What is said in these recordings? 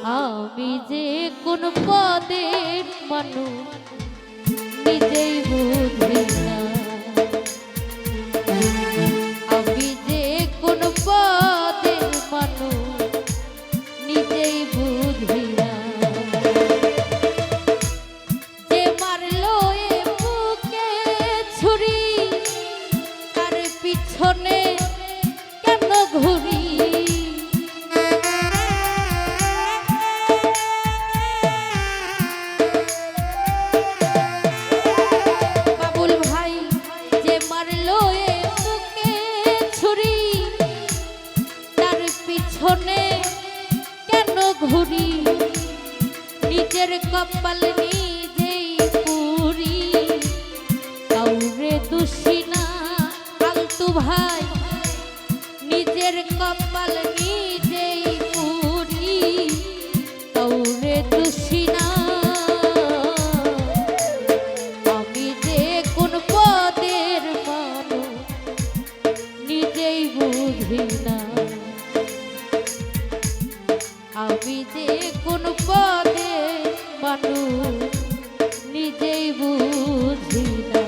আমি যে কোন পদের মানুষ নিজেই বুঝি না। আমি যে কোন পদের মানুষ নিজেই বুঝি না। যে মারলো এ বুকে ছুরি তার পিছনে কেন ঘুরি। ঘুরি নিজের কপাল নিজেই পুরি কাউরে দোষী না ফালতু ভাই নিজের কপাল নিজেই পুরি কাউরে দোষী না। আমি যে কোন পদের মানুষ নিজেই বুঝি না। আমি যে কোন পদে মানুষ নিজেই বুঝি না।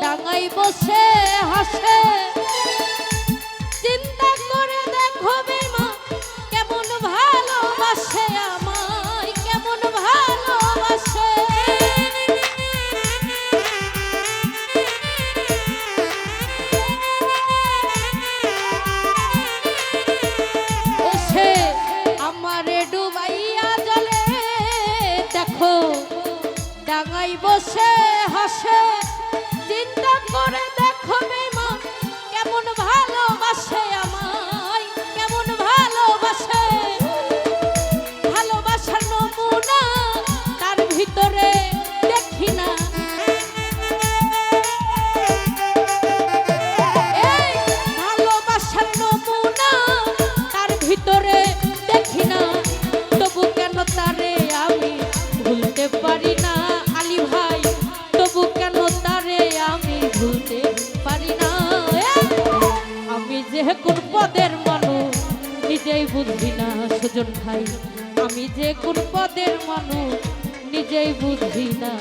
ডাঙায় বসে হাসে চিন্তা করে দেখো বেমা কেমন ভালোবাসে আমায় কেমন ভালোবাসে। বসে আমারে ডুবাইয়া জলে দেখো ডাঙায় বসে হাসে চিন্তা করে দেখো বেমা কেমন ভালোবাসে আমায় কেমন ভালোবাসে। ভালোবাসার নমুনা তার ভিতরে দেখি না। এই ভালোবাসার নমুনা তার ভিতরে দেখি না। তবু কেন তারে আমি ভুলতে পারি না আলী ভাই তবু কেন তারে আমি ভুলতে পারি না। আমি যে কোন পদের মানুষ নিজেই বুঝি না সুজন ভাই আমি যে কোন পদের মানুষ নিজেই বুঝি না।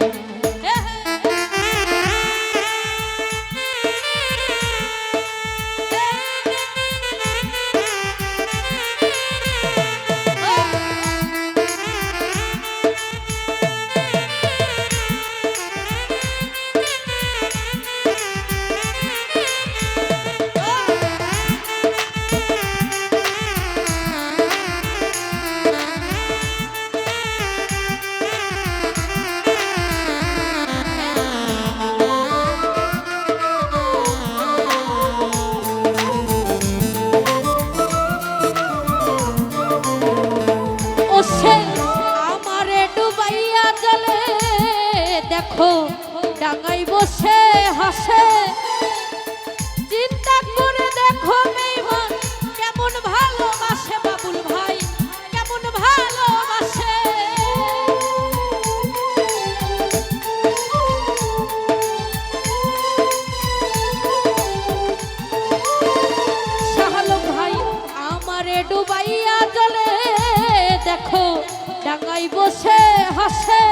টাঙ্গাই বসে হাসে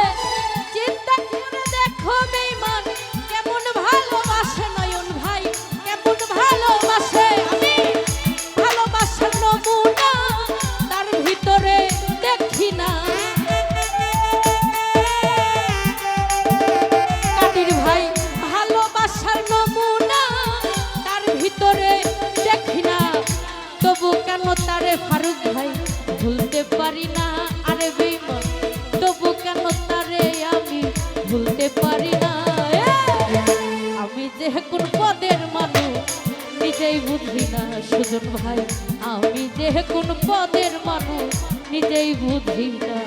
চিন্তা করে দেখো বেঈমান কেমন ভালোবাসে নয়ন ভাই কেমন ভালোবাসে আমি ভালোবাসার নমুনা তার ভিতরে দেখি না কাদির ভাই ভালোবাসার নমুনা তার ভিতরে দেখি না তবু কেন তারে ফারুক ভাই ভুলতে পারি না আরে বেঈমান তবু কেন তারে আমি ভুলতে পারি না আমি যে কোন পদের মানুষ নিজেই বুঝি না সুজন ভাই আমি যে কোন পদের মানুষ নিজেই বুঝি না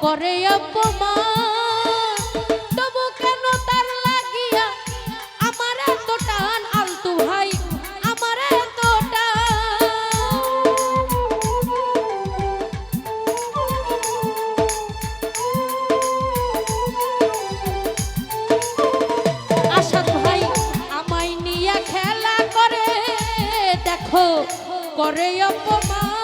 করে অপমান তবু কেন তার লাগিয়া আমার এত টান আলতু ভাই আমার এত আসাদ ভাই আমায় নিয়ে খেলা করে দেখো করে অপমান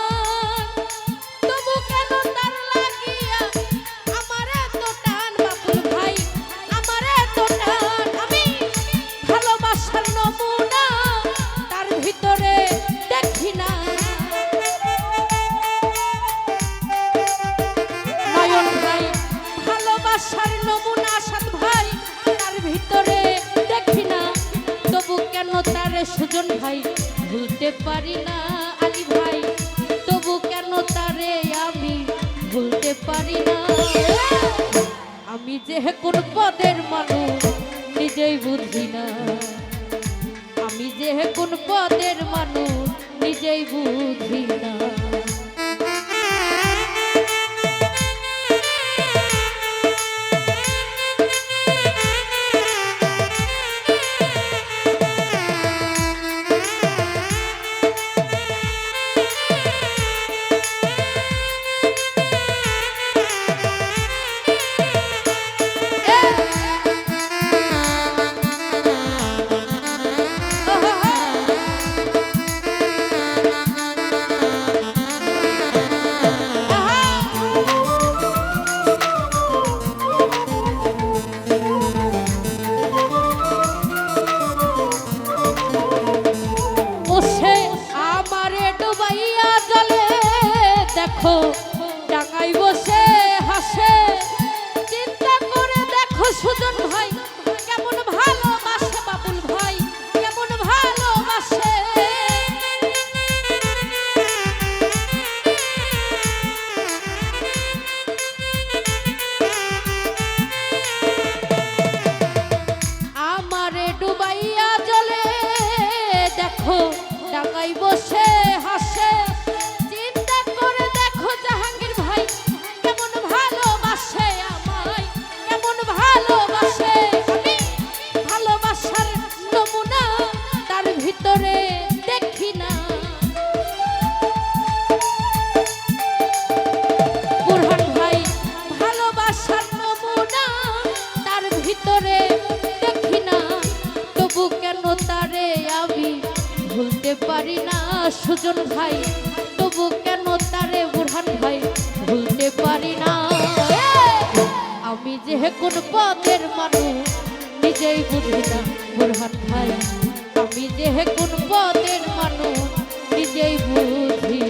সুজন ভাই ভুলতে পারি না আলী ভাই তবু কেন তারে আমি ভুলতে পারি না আমি যে কোন পদের মানুষ নিজেই বুঝি না আমি যে কোন পদের মানুষ নিজেই বুঝি না দেখো টাঙ্গাই বসে হাসে চিন্তা করে দেখো সুজন ভাই কেমন ভালোবাসে বাবুল ভাই কেমন ভালোবাসে আমারে ডুবাইয়া জলে দেখো টাঙ্গাই বসে হাসে বুরহান ভাই ভালোবাসার পারি না সুজন ভাই, তবু কেন তারে বুরহান ভাই ভুলতে পারি না। আমি যে কোন পদের মানুষ নিজেই বুঝি না বুরহান ভাই, আমি যে কোন পদের মানুষ নিজেই বুঝি